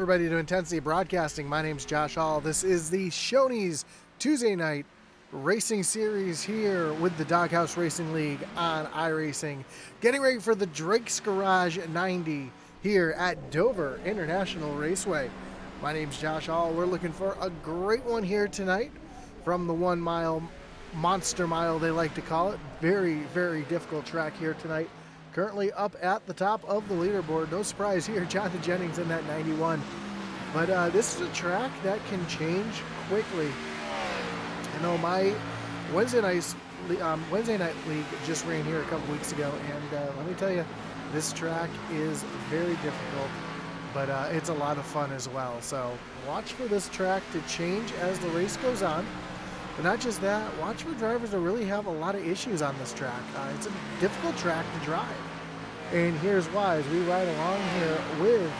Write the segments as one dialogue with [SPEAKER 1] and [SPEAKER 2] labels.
[SPEAKER 1] everybody to Intensity Broadcasting. My name's Josh Hall. This is the Shoney's Tuesday night racing series here with the Doghouse Racing League on iRacing. Getting ready for the Drake's Garage 90 here at Dover International Raceway. My name's Josh Hall. We're looking for a great one here tonight from the 1 mile monster mile, they like to call it. Very, very difficult track here tonight. Currently up at the top of the leaderboard. No surprise here, Jonathan Jennings in that 91. But this is a track that can change quickly. I know my Wednesday night league just ran here a couple weeks ago, and let me tell you, this track is very difficult, but it's a lot of fun as well. So watch for this track to change as the race goes on. But not just that, watch for drivers that really have a lot of issues on this track. It's a difficult track to drive. And here's why. As we ride along here with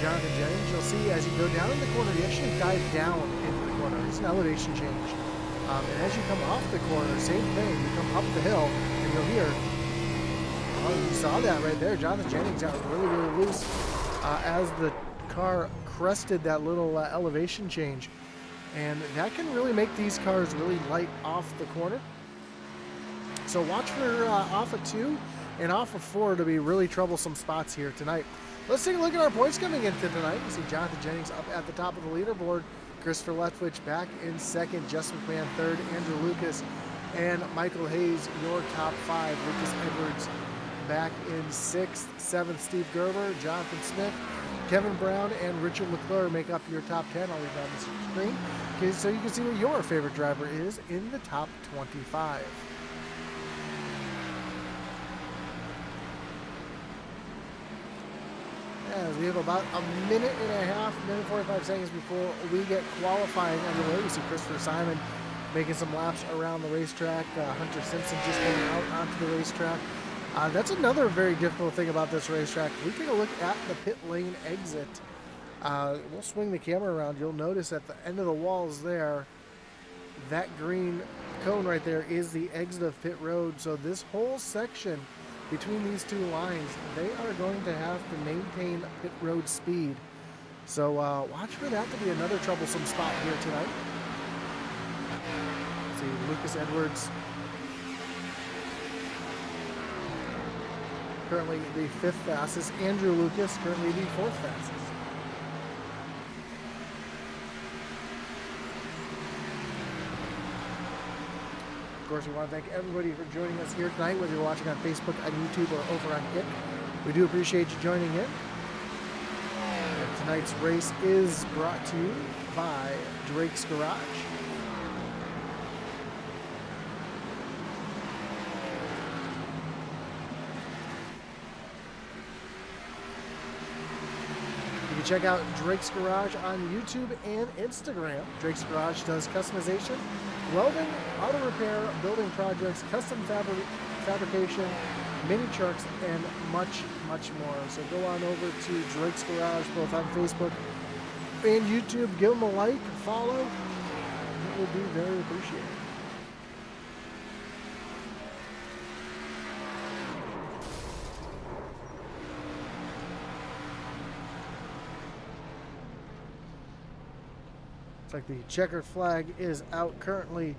[SPEAKER 1] Jonathan Jennings, you'll see as you go down in the corner, you actually dive down into the corner. It's an elevation change. And as you come off the corner, same thing. You come up the hill, and you'll hear, well, you saw that right there. Jonathan Jennings got really, really loose as the car crested that little elevation change. And that can really make these cars really light off the corner. So watch for off of 2 and off of 4 to be really troublesome spots here tonight. Let's take a look at our points coming into tonight. You see Jonathan Jennings up at the top of the leaderboard. Christopher Leftwich back in second. Justin McMahon third. Andrew Lucas and Michael Hayes, your top 5. Lucas Edwards back in 6th. 7th, Steve Gerber. Jonathan Smith, Kevin Brown, and Richard McClure make up your top 10. I'll leave that on the screen. Okay, so you can see what your favorite driver is in the top 25. As we have about a minute and a half, minute 45 seconds before we get qualifying underway. We see Christopher Simon making some laps around the racetrack. Hunter Simpson just going out onto the racetrack. That's another very difficult thing about this racetrack. We take a look at the pit lane exit. We'll swing the camera around. You'll notice at the end of the walls there, that green cone right there is the exit of pit road. So this whole section between these two lines, they are going to have to maintain pit road speed. So watch for that to be another troublesome spot here tonight. See Lucas Edwards currently the 5th fastest. Andrew Lucas currently the 4th fastest. Of course, we want to thank everybody for joining us here tonight, whether you're watching on Facebook, on YouTube, or over on Kick. We do appreciate you joining in. And tonight's race is brought to you by Drake's Garage. You can check out Drake's Garage on YouTube and Instagram. Drake's Garage does customization, welding, auto repair, building projects, custom fabrication, mini trucks, and much, much more. So go on over to Drake's Garage, both on Facebook and YouTube. Give them a like, follow. It would be very appreciated. Like the checkered flag is out currently.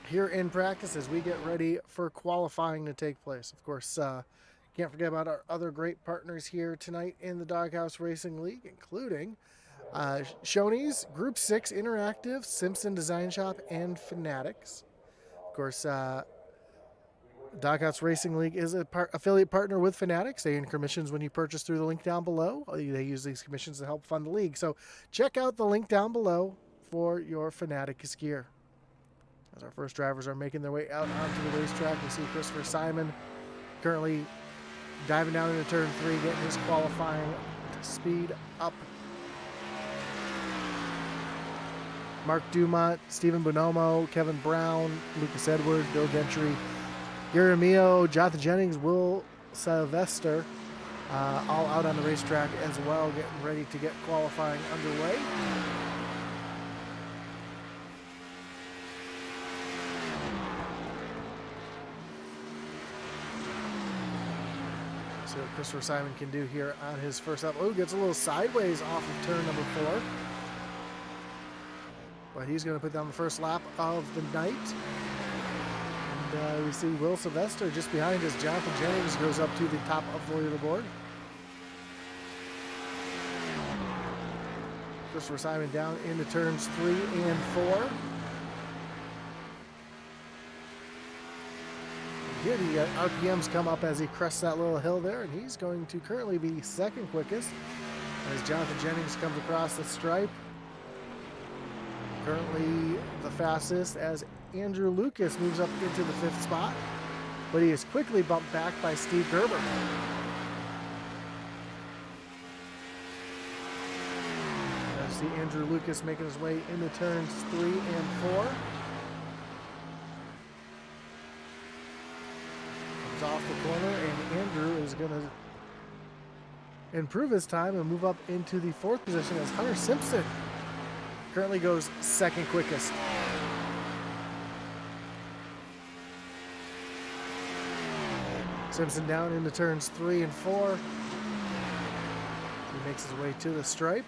[SPEAKER 1] Here in practice as we get ready for qualifying to take place. Of course, can't forget about our other great partners here tonight in the Doghouse Racing League, including Shoney's, Group 6 Interactive, Simpson Design Shop, and Fanatics. Of course, Doghouse Racing League is an affiliate partner with Fanatics. They earn commissions when you purchase through the link down below. They use these commissions to help fund the league. So check out the link down below for your Fanatics gear. As our first drivers are making their way out onto the racetrack, we see Christopher Simon currently diving down into turn 3, getting his qualifying speed up. Mark Dumont, Stephen Bonomo, Kevin Brown, Lucas Edwards, Bill Gentry, Gary Mio, Jonathan Jennings, Will Sylvester, all out on the racetrack as well, getting ready to get qualifying underway. See what Christopher Simon can do here on his first lap. Oh, gets a little sideways off of turn number 4. But he's going to put down the first lap of the night. And we see Will Sylvester just behind us. Jonathan Jennings goes up to the top of the leaderboard. Christopher Simon down into turns 3 and 4. Here the RPMs come up as he crests that little hill there, and he's going to currently be second quickest as Jonathan Jennings comes across the stripe. Currently the fastest as Andrew Lucas moves up into the 5th spot, but he is quickly bumped back by Steve Gerber. I see Andrew Lucas making his way into turns 3 and 4. Off the corner, and Andrew is going to improve his time and move up into the 4th position as Hunter Simpson currently goes second quickest. Simpson down into turns 3 and 4. He makes his way to the stripe.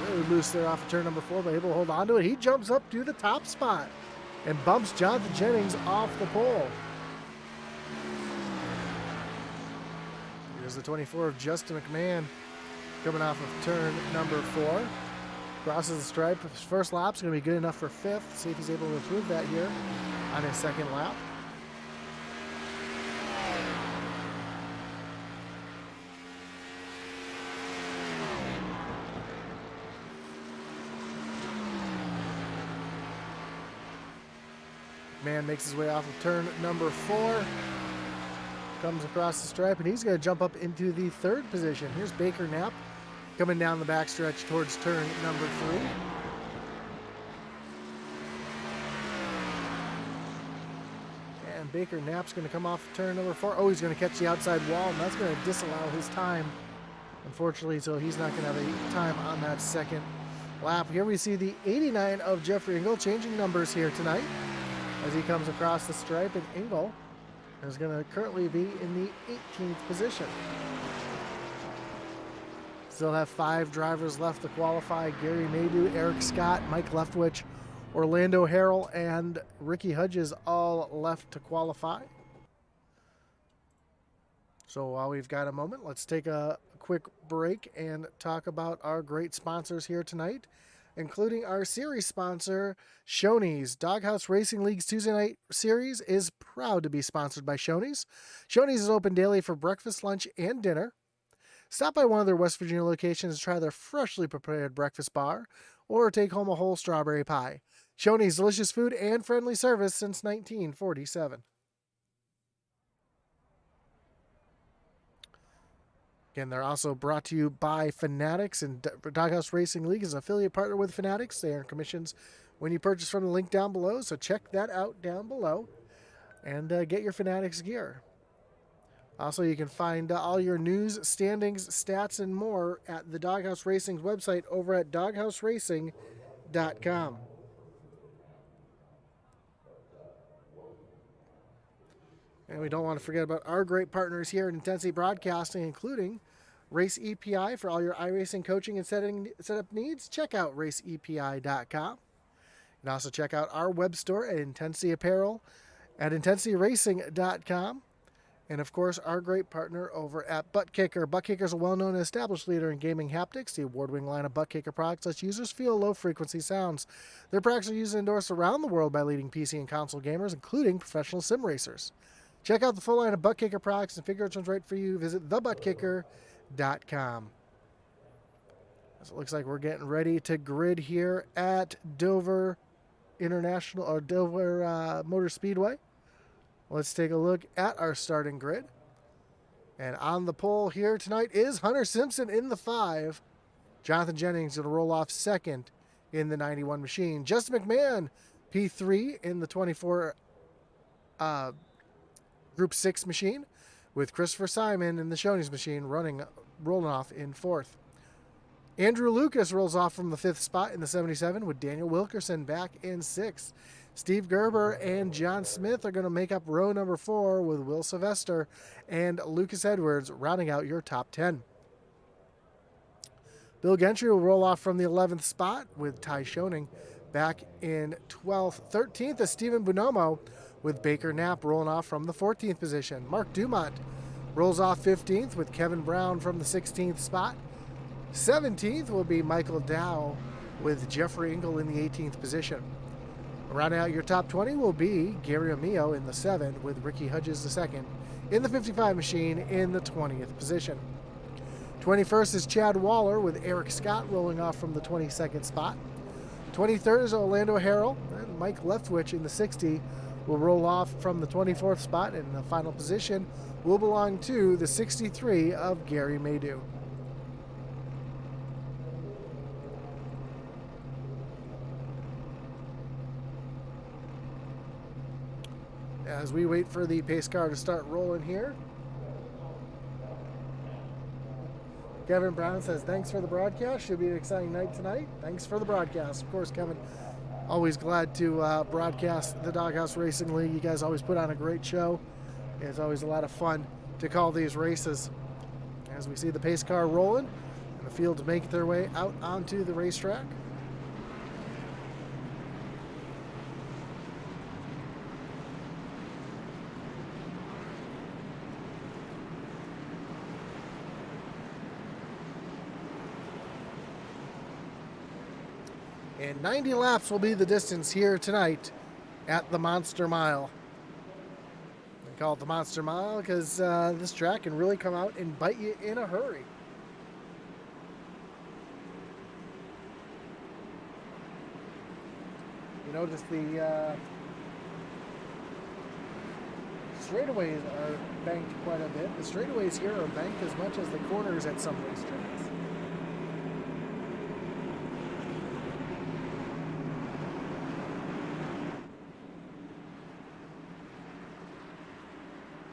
[SPEAKER 1] Really loose there off of turn number 4, but able to hold on to it. He jumps up to the top spot and bumps Jonathan Jennings off the pole. Here's the 24 of Justin McMahon coming off of turn number 4. Crosses the stripe. His first lap's going to be good enough for 5th. See if he's able to improve that here on his second lap. Man makes his way off of turn number 4, comes across the stripe, and he's going to jump up into the 3rd position. Here's Baker Knapp coming down the backstretch towards turn number 3. And Baker Knapp's going to come off turn number 4. Oh, he's going to catch the outside wall, and that's going to disallow his time, unfortunately, so he's not going to have a time on that second lap. Here we see the 89 of Jeffrey Engel changing numbers here tonight as he comes across the stripe, and Engel is going to currently be in the 18th position. Still have 5 drivers left to qualify. Gary Maydew, Eric Scott, Mike Leftwich, Orlando Harrell, and Ricky Hudges all left to qualify. So while we've got a moment, let's take a quick break and talk about our great sponsors here tonight, including our series sponsor, Shoney's. Doghouse Racing League's Tuesday night series is proud to be sponsored by Shoney's. Shoney's is open daily for breakfast, lunch, and dinner. Stop by one of their West Virginia locations to try their freshly prepared breakfast bar or take home a whole strawberry pie. Shoney's, delicious food and friendly service since 1947. Again, they're also brought to you by Fanatics, and Doghouse Racing League is an affiliate partner with Fanatics. They earn commissions when you purchase from the link down below, so check that out down below and get your Fanatics gear. Also, you can find all your news, standings, stats, and more at the Doghouse Racing's website over at doghouseracing.com. And we don't want to forget about our great partners here at Intensity Broadcasting, including Race EPI for all your iRacing coaching and setup needs. Check out raceepi.com. You can also check out our web store at Intensity Appearal at intensityracing.com. And, of course, our great partner over at ButtKicker. ButtKicker is a well-known and established leader in gaming haptics. The award-winning line of ButtKicker products lets users feel low-frequency sounds. Their products are used and endorsed around the world by leading PC and console gamers, including professional sim racers. Check out the full line of ButtKicker products and figure out which one's right for you. Visit thebuttkicker.com. So it looks like we're getting ready to grid here at Dover International or Dover Motor Speedway. Let's take a look at our starting grid. And on the pole here tonight is Hunter Simpson in the 5. Jonathan Jennings going to roll off second in the 91 machine. Justin McMahon, P3 in the 24 Group 6 machine, with Christopher Simon in the Shoney's machine rolling off in 4th. Andrew Lucas rolls off from the 5th spot in the 77, with Daniel Wilkerson back in 6th. Steve Gerber and John Smith are going to make up row number 4 with Will Sylvester and Lucas Edwards rounding out your top 10. Bill Gentry will roll off from the 11th spot with Ty Schoening back in 12th. 13th is Stephen Bonomo with Baker Knapp rolling off from the 14th position. Mark Dumont rolls off 15th with Kevin Brown from the 16th spot. 17th will be Michael Dow with Jeffrey Engel in the 18th position. Rounding out your top 20 will be Gary Amio in the 7th with Ricky Hudges II in the 55 machine in the 20th position. 21st is Chad Waller with Eric Scott rolling off from the 22nd spot. 23rd is Orlando Harrell, and Mike Leftwich in the 60 will roll off from the 24th spot, and the final position will belong to the 63 of Gary Maydew. As we wait for the pace car to start rolling here, Kevin Brown says, thanks for the broadcast. Should be an exciting night tonight. Thanks for the broadcast. Of course, Kevin, always glad to broadcast the Doghouse Racing League. You guys always put on a great show. It's always a lot of fun to call these races. As we see the pace car rolling and the field make their way out onto the racetrack. And 90 laps will be the distance here tonight at the Monster Mile. They call it the Monster Mile because this track can really come out and bite you in a hurry. You notice the straightaways are banked quite a bit. The straightaways here are banked as much as the corners at some racetracks.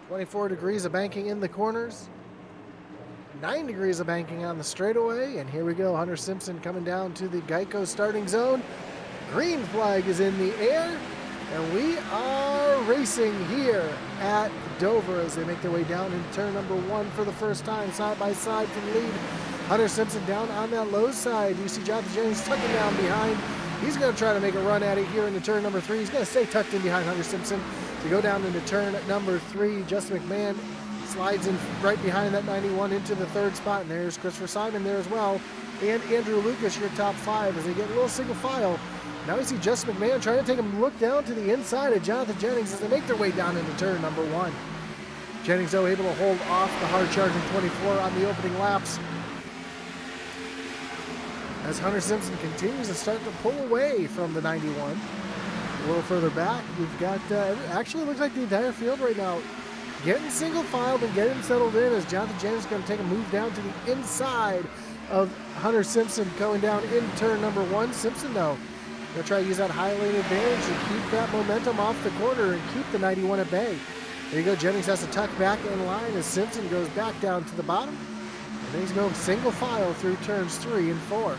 [SPEAKER 1] .24 degrees of banking in the corners, 9 degrees of banking on the straightaway, and here we go, Hunter Simpson coming down to the Geico starting zone. Green flag is in the air, and we are racing here at Dover as they make their way down into turn number 1 for the first time, side by side from the lead. Hunter Simpson down on that low side. You see Jonathan Jennings tucking down behind. He's going to try to make a run at it here into turn number 3. He's going to stay tucked in behind Hunter Simpson. To go down into turn number 3, Justin McMahon slides in right behind that 91 into the 3rd spot, and there's Christopher Simon there as well, and Andrew Lucas, your top 5, as they get a little single file. Now we see Justin McMahon trying to take a look down to the inside of Jonathan Jennings as they make their way down into turn number 1. Jennings, though, able to hold off the hard-charging 24 on the opening laps. As Hunter Simpson continues to start to pull away from the 91. A little further back, we've got, actually looks like the entire field right now getting single filed and getting settled in as Jonathan Jennings is going to take a move down to the inside of Hunter Simpson going down in turn number 1. Simpson, though, going to try to use that high lane advantage to keep that momentum off the corner and keep the 91 at bay. There you go, Jennings has to tuck back in line as Simpson goes back down to the bottom. And then he's going single file through turns 3 and 4.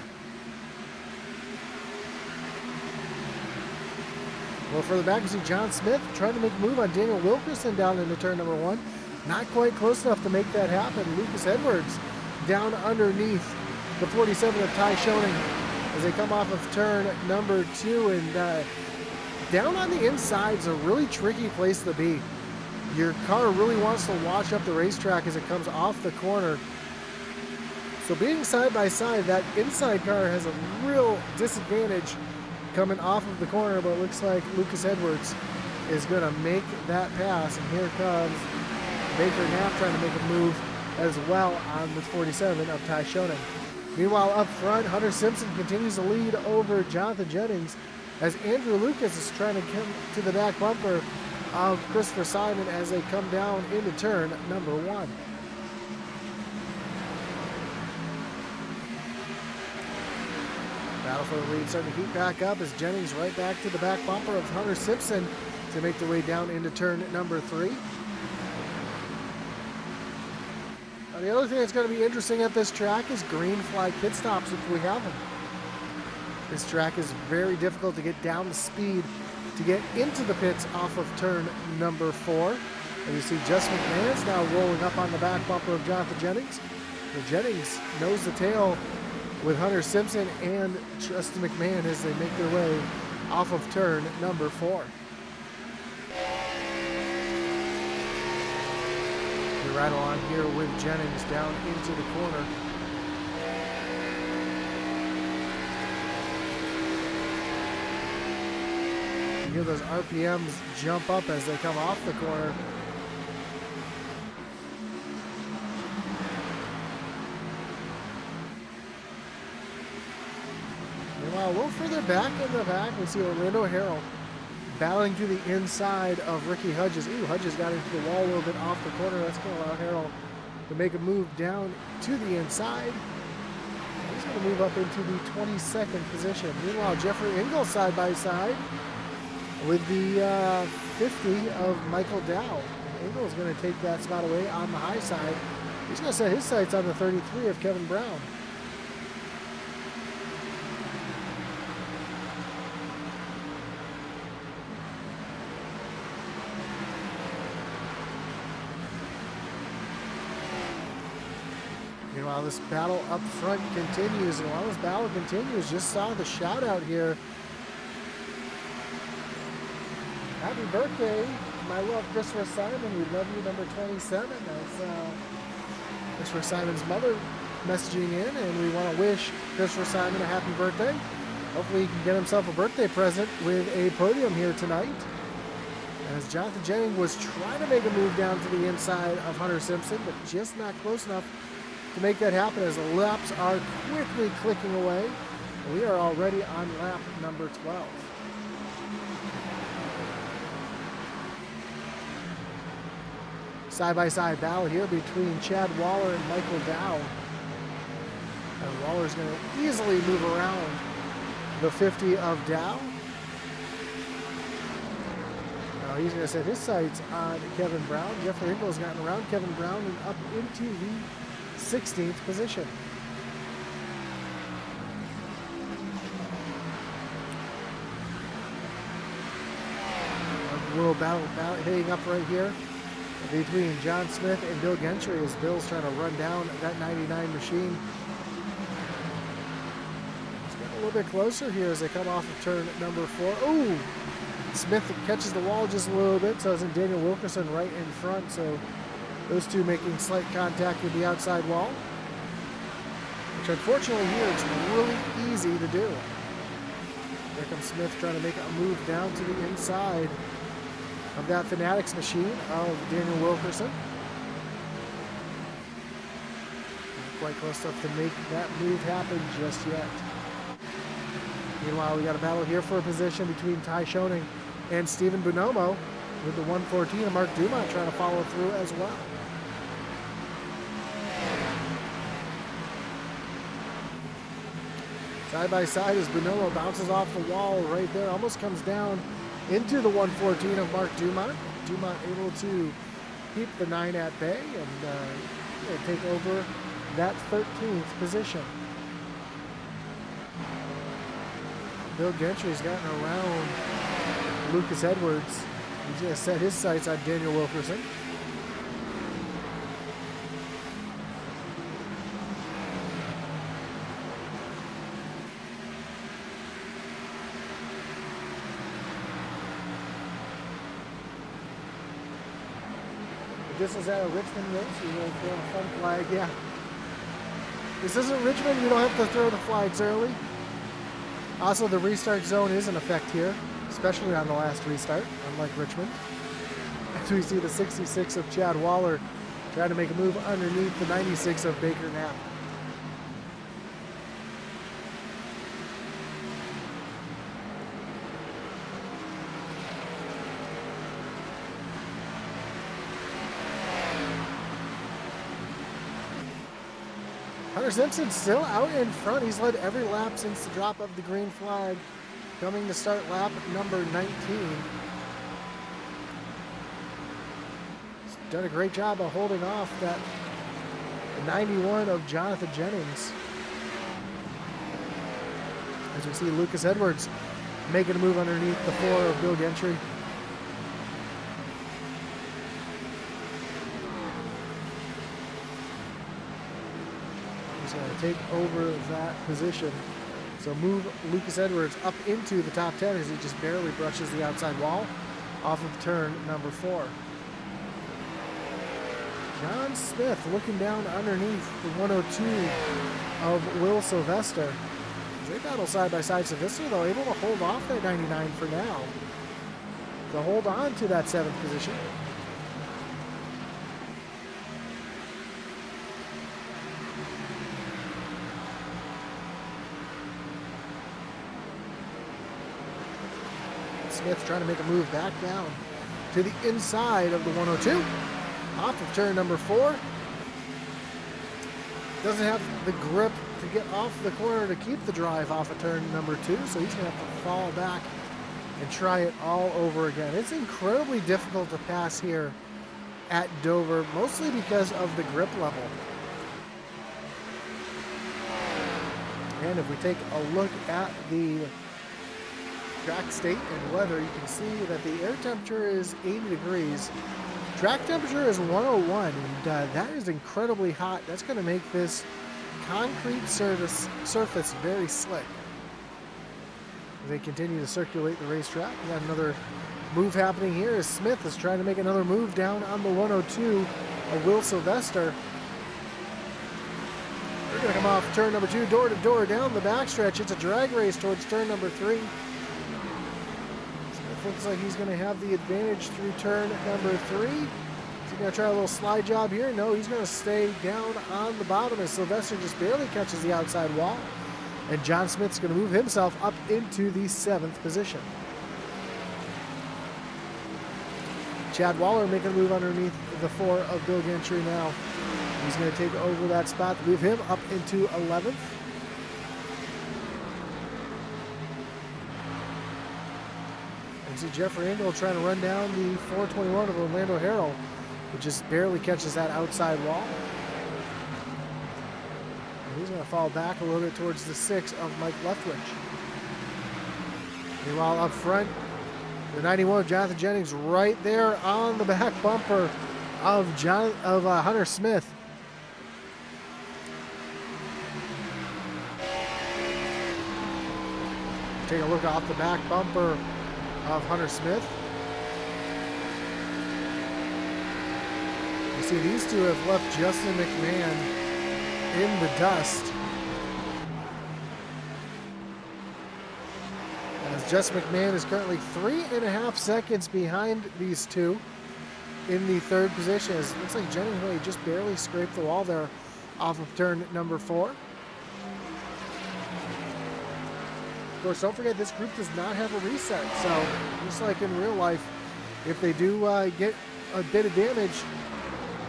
[SPEAKER 1] A little further back, we see John Smith trying to make a move on Daniel Wilkerson down into turn number 1. Not quite close enough to make that happen. Lucas Edwards down underneath the 47 of Ty Schoening as they come off of turn number 2. And down on the inside is a really tricky place to be. Your car really wants to wash up the racetrack as it comes off the corner. So being side by side, that inside car has a real disadvantage coming off of the corner, but it looks like Lucas Edwards is going to make that pass, and here comes Baker Knapp trying to make a move as well on the 47 of Ty Schoening. Meanwhile, up front, Hunter Simpson continues to lead over Jonathan Jennings as Andrew Lucas is trying to come to the back bumper of Christopher Simon as they come down into turn number 1. Battle for the lead starting to heat back up as Jennings right back to the back bumper of Hunter Simpson to make their way down into turn number 3. Now, the other thing that's going to be interesting at this track is green flag pit stops if we have them. This track is very difficult to get down to speed to get into the pits off of turn number 4. And you see Justin McMahon's now rolling up on the back bumper of Jonathan Jennings. The Jennings nose to tail with Hunter Simpson and Justin McMahon as they make their way off of turn number 4. We ride along here with Jennings down into the corner. You hear those RPMs jump up as they come off the corner. Meanwhile, a little further back in the back, we see Orlando Harrell battling through the inside of Ricky Hudges. Ooh, Hudges got into the wall a little bit off the corner. That's going to allow Harrell to make a move down to the inside. He's going to move up into the 22nd position. Meanwhile, Jeffrey Engel side by side with the 50 of Michael Dow. Engel is going to take that spot away on the high side. He's going to set his sights on the 33 of Kevin Brown. Meanwhile, this battle up front continues, and while this battle continues, just saw the shout out here. Happy birthday, my love, Christopher Simon. We love you, number 27. That's Christopher Simon's mother messaging in, and we want to wish Christopher Simon a happy birthday. Hopefully he can get himself a birthday present with a podium here tonight. As Jonathan Jennings was trying to make a move down to the inside of Hunter Simpson, but just not close enough to make that happen as the laps are quickly clicking away. We are already on lap number 12. Side-by-side battle here between Chad Waller and Michael Dow. And Waller's going to easily move around the 50 of Dow. Now he's going to set his sights on Kevin Brown. Jeffrey Engel's gotten around Kevin Brown and up into the 16th position. A little battle hitting up right here between John Smith and Bill Gentry as Bill's trying to run down that 99 machine. It's getting a little bit closer here as they come off of turn number 4. Oh! Smith catches the wall just a little bit, so isn't Daniel Wilkerson right in front, so those two making slight contact with the outside wall, which unfortunately here it's really easy to do. There comes Smith trying to make a move down to the inside of that Fanatics machine of Daniel Wilkerson. Not quite close enough to make that move happen just yet. Meanwhile, we got a battle here for a position between Ty Shoney and Stephen Bonomo, with the 114 and Mark Dumont trying to follow through as well. Side by side as Bonomo bounces off the wall right there, almost comes down into the 114 of Mark Dumont. Dumont able to keep the 9 at bay and take over that 13th position. Bill Gentry's gotten around Lucas Edwards. He just set his sights on Daniel Wilkerson. This is at a Richmond race. You're going to throw a fun flag. Yeah. This isn't Richmond. You don't have to throw the flags early. Also, the restart zone is in effect here, especially on the last restart, unlike Richmond. As we see the 66 of Chad Waller trying to make a move underneath the 96 of Baker Knapp. Hunter Simpson still out in front. He's led every lap since the drop of the green flag, coming to start lap number 19. He's done a great job of holding off that 91 of Jonathan Jennings. As we see Lucas Edwards making a move underneath the 4 of Bill Gentry. He's going to take over that position. So move Lucas Edwards up into the top 10 as he just barely brushes the outside wall off of turn number 4. John Smith looking down underneath the 102 of Will Sylvester. They battle side by side. Sylvester, though, able to hold off that 99 for now. To hold on to that 7th position. Smith trying to make a move back down to the inside of the 102. Off of turn number 4. Doesn't have the grip to get off the corner to keep the drive off of turn number 2, so he's going to have to fall back and try it all over again. It's incredibly difficult to pass here at Dover, mostly because of the grip level. And if we take a look at the track state and weather, you can see that the air temperature is 80 degrees. Track temperature is 101, and that is incredibly hot. That's going to make this concrete surface very slick. As they continue to circulate the racetrack, we got another move happening here as Smith is trying to make another move down on the 102 of Will Sylvester. They're going to come off turn number 2, door to door down the backstretch. It's a drag race towards turn number 3. Looks like he's going to have the advantage through turn number 3. Is he going to try a little slide job here? No, he's going to stay down on the bottom as Sylvester just barely catches the outside wall. And John Smith's going to move himself up into the 7th position. Chad Waller making a move underneath the 4 of Bill Gentry now. He's going to take over that spot to move him up into 11th. See Jeffrey Engel trying to run down the 421 of Orlando Harrell, who just barely catches that outside wall. And he's going to fall back a little bit towards the 6 of Mike Leftwich. Meanwhile, up front, the 91 of Jonathan Jennings right there on the back bumper of Hunter Smith. Take a look off the back bumper of Hunter Smith. You see these two have left Justin McMahon in the dust. As Justin McMahon is currently 3.5 seconds behind these two in the 3rd position. It looks like Jennings just barely scraped the wall there off of turn number 4. Of course, don't forget this group does not have a reset, so just like in real life, if they do get a bit of damage,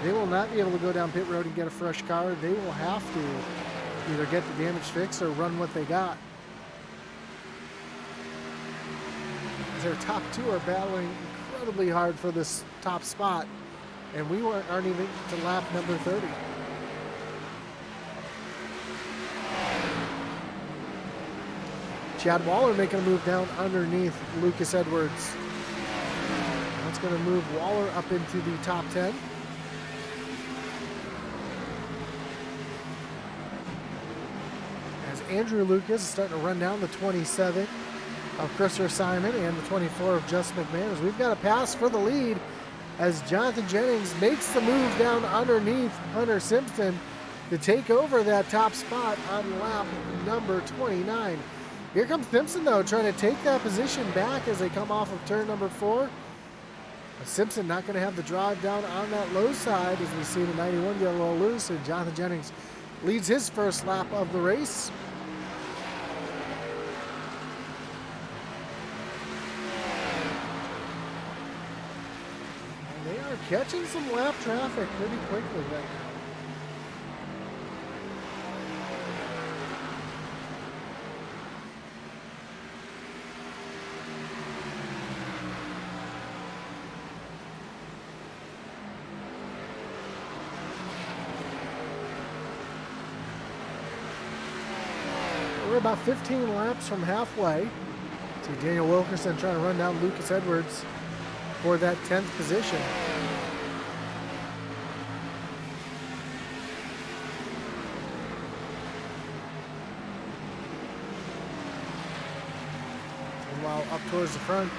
[SPEAKER 1] they will not be able to go down pit road and get a fresh car. They will have to either get the damage fixed or run what they got. As their top 2 are battling incredibly hard for this top spot, and we aren't even to lap number 30. Chad Waller making a move down underneath Lucas Edwards. That's going to move Waller up into the top 10. As Andrew Lucas is starting to run down the 27 of Christopher Simon and the 24 of Justin McMahon. As we've got a pass for the lead as Jonathan Jennings makes the move down underneath Hunter Simpson to take over that top spot on lap number 29. Here comes Simpson, though, trying to take that position back as they come off of turn number 4. Simpson not going to have the drive down on that low side as we see the 91 get a little loose, and Jonathan Jennings leads his first lap of the race. And they are catching some lap traffic pretty quickly right now. We're about 15 laps from halfway. See Daniel Wilkerson trying to run down Lucas Edwards for that 10th position. Meanwhile, up towards the front,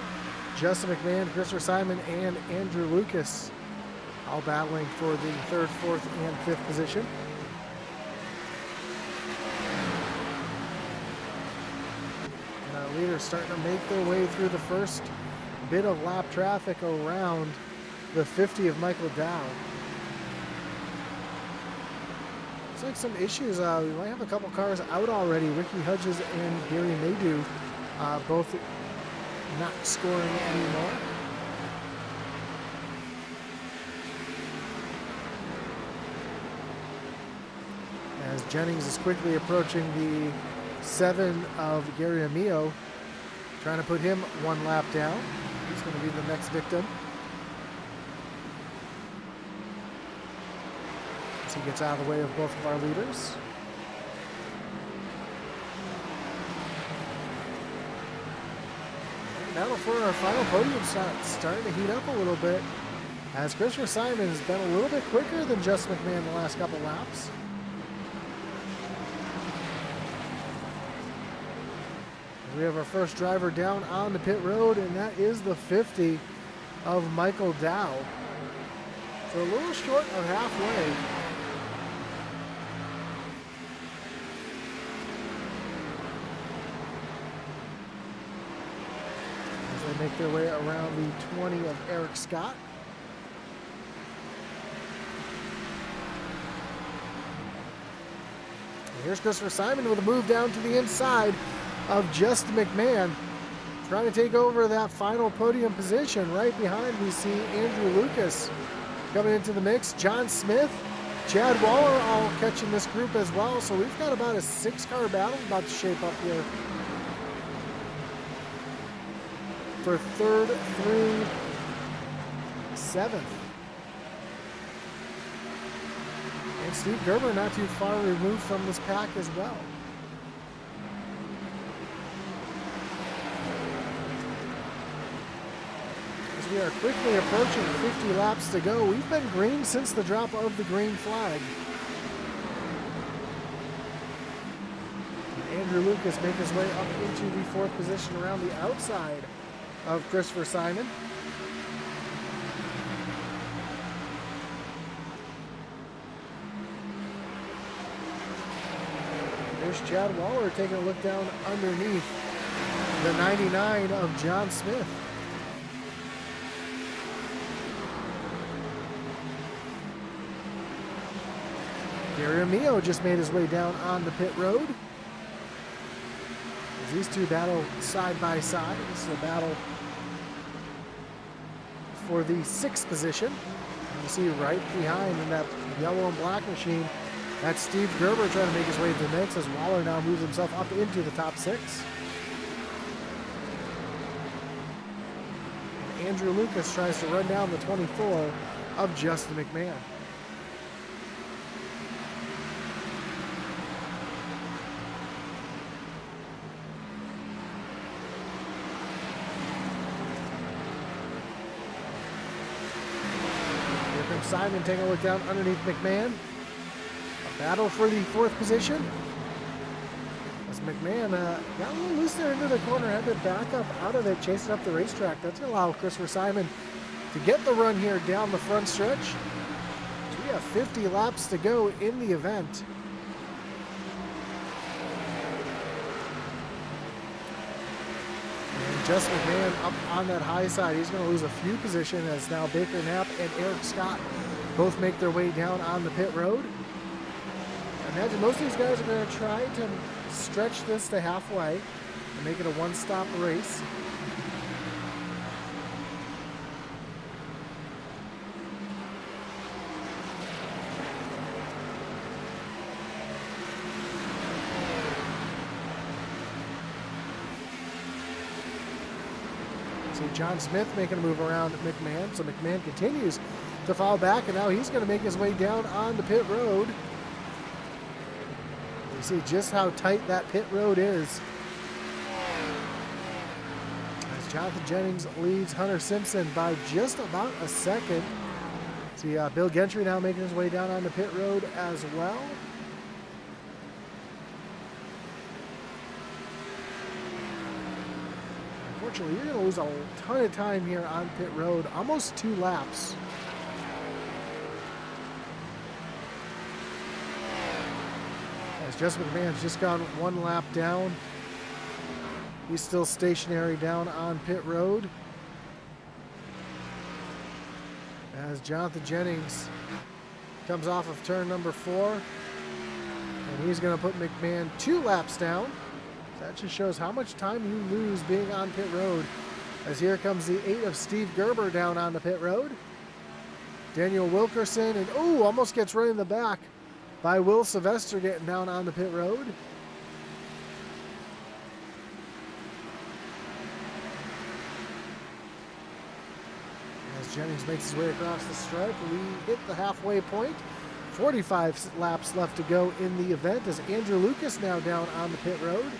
[SPEAKER 1] Justin McMahon, Christopher Simon, and Andrew Lucas all battling for the 3rd, 4th, and 5th position. And our leaders starting to make their way through the first bit of lap traffic around the 50 of Michael Dow. Looks like some issues. We might have a couple cars out already. Ricky Hudges and Gary Maydew both not scoring anymore. As Jennings is quickly approaching the 7 of Gary Amio, trying to put him 1 lap down. He's going to be the next victim. As he gets out of the way of both of our leaders. Battle for our final podium starting to heat up a little bit, as Christopher Simon has been a little bit quicker than Justin McMahon the last couple laps. We have our first driver down on the pit road, and that is the 50 of Michael Dow. So a little short of halfway. As they make their way around the 20 of Eric Scott. And here's Christopher Simon with a move down to the inside of Justin McMahon, trying to take over that final podium position. Right behind, we see Andrew Lucas coming into the mix. John Smith, Chad Waller all catching this group as well. So we've got about a 6-car battle about to shape up here for 3rd through 7th. And Steve Gerber not too far removed from this pack as well. We are quickly approaching 50 laps to go. We've been green since the drop of the green flag. And Andrew Lucas makes his way up into the 4th position around the outside of Christopher Simon. There's Chad Waller taking a look down underneath the 99 of John Smith. Gary Amio just made his way down on the pit road. As these two battle side by side. This is a battle for the 6th position. And you see right behind in that yellow and black machine, that's Steve Gerber trying to make his way to the mix as Waller now moves himself up into the top 6. And Andrew Lucas tries to run down the 24 of Justin McMahon. Simon taking a look down underneath McMahon. A battle for the 4th position. As McMahon got a little loose there into the corner, had to back up out of it, chasing up the racetrack. That's going to allow Christopher Simon to get the run here down the front stretch. So we have 50 laps to go in the event. Justin McMahon up on that high side. He's going to lose a few positions as now Baker Knapp and Eric Scott both make their way down on the pit road. I imagine most of these guys are going to try to stretch this to halfway and make it a one-stop race. John Smith making a move around McMahon, so McMahon continues to fall back, and now he's going to make his way down on the pit road. You see just how tight that pit road is. Jonathan Jennings leads Hunter Simpson by just about a second. See Bill Gentry now making his way down onto pit road as well. Unfortunately, you're going to lose a ton of time here on pit road, almost 2 laps. As Justin McMahon's just gone 1 lap down. He's still stationary down on pit road. As Jonathan Jennings comes off of turn number 4. And he's going to put McMahon 2 laps down. That just shows how much time you lose being on pit road. As here comes the 8 of Steve Gerber down on the pit road. Daniel Wilkerson, and almost gets right in the back by Will Sylvester getting down on the pit road. As Jennings makes his way across the stripe, we hit the halfway point. 45 laps left to go in the event as Andrew Lucas now down on the pit road.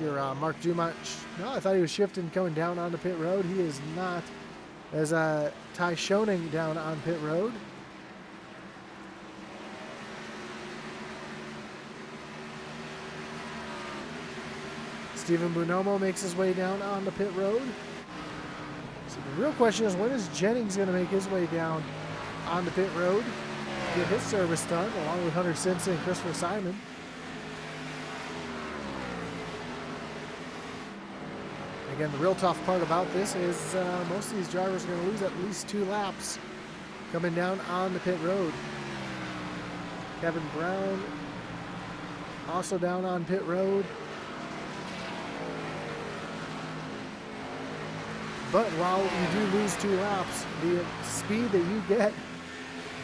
[SPEAKER 1] Your Mark Dumont, no, I thought he was shifting coming down on the pit road. He is not. As Ty Schoening down on pit road. Stephen Bonomo makes his way down on the pit road. So the real question is, when is Jennings going to make his way down on the pit road, get his service done, along with Hunter Simpson and Christopher Simon? Again, the real tough part about this is most of these drivers are going to lose at least 2 laps coming down on the pit road. Kevin Brown also down on pit road. But while you do lose 2 laps, the speed that you get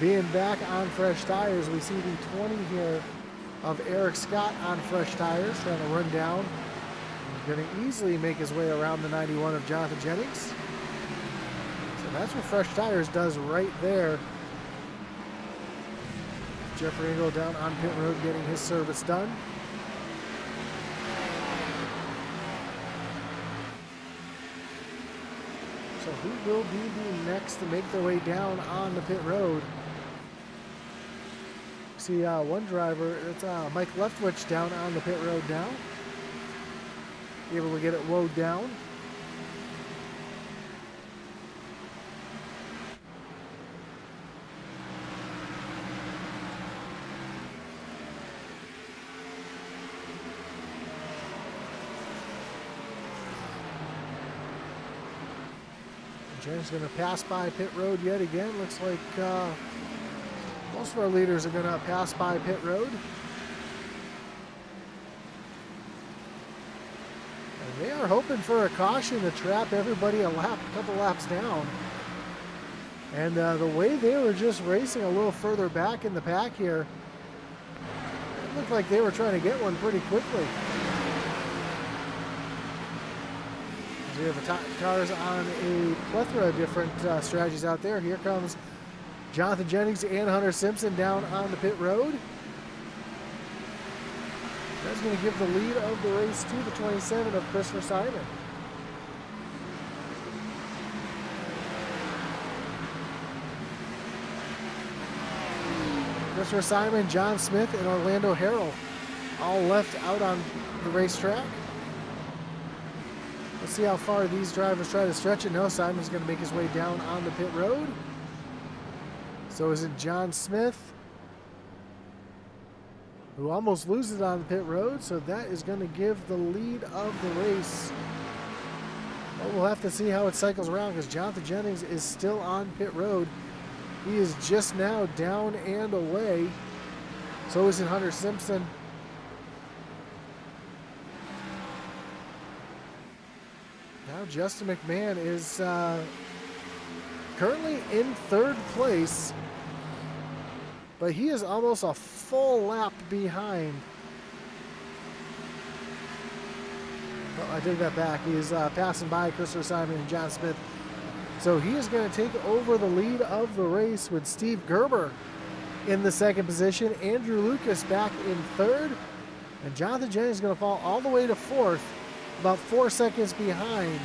[SPEAKER 1] being back on fresh tires, we see the 20 here of Eric Scott on fresh tires trying to run down. Going to easily make his way around the 91 of Jonathan Jennings. So that's what fresh tires does right there. Jeffrey Engel down on pit road getting his service done. So who will be the next to make their way down on the pit road? See one driver, it's Mike Leftwich down on the pit road now. Able to get it woed down. Jen's going to pass by pit road yet again. Looks like most of our leaders are going to pass by pit road. They are hoping for a caution to trap everybody a couple laps down. And the way they were just racing a little further back in the pack here, it looked like they were trying to get one pretty quickly. We have cars on a plethora of different strategies out there. Here comes Jonathan Jennings and Hunter Simpson down on the pit road. That's going to give the lead of the race to the 27 of Christopher Simon. Christopher Simon, John Smith, and Orlando Harrell all left out on the racetrack. Let's see how far these drivers try to stretch it. No, Simon's going to make his way down on the pit road. So is it John Smith, who almost loses on the pit road, so that is going to give the lead of the race. Well, we'll have to see how it cycles around because Jonathan Jennings is still on pit road. He is just now down and away. So is it Hunter Simpson. Now Justin McMahon is currently in 3rd place, but he is almost a full lap behind. Oh, I take that back. He is passing by Christopher Simon and John Smith. So he is going to take over the lead of the race with Steve Gerber in the 2nd position. Andrew Lucas back in 3rd. And Jonathan Jennings is going to fall all the way to 4th, about 4 seconds behind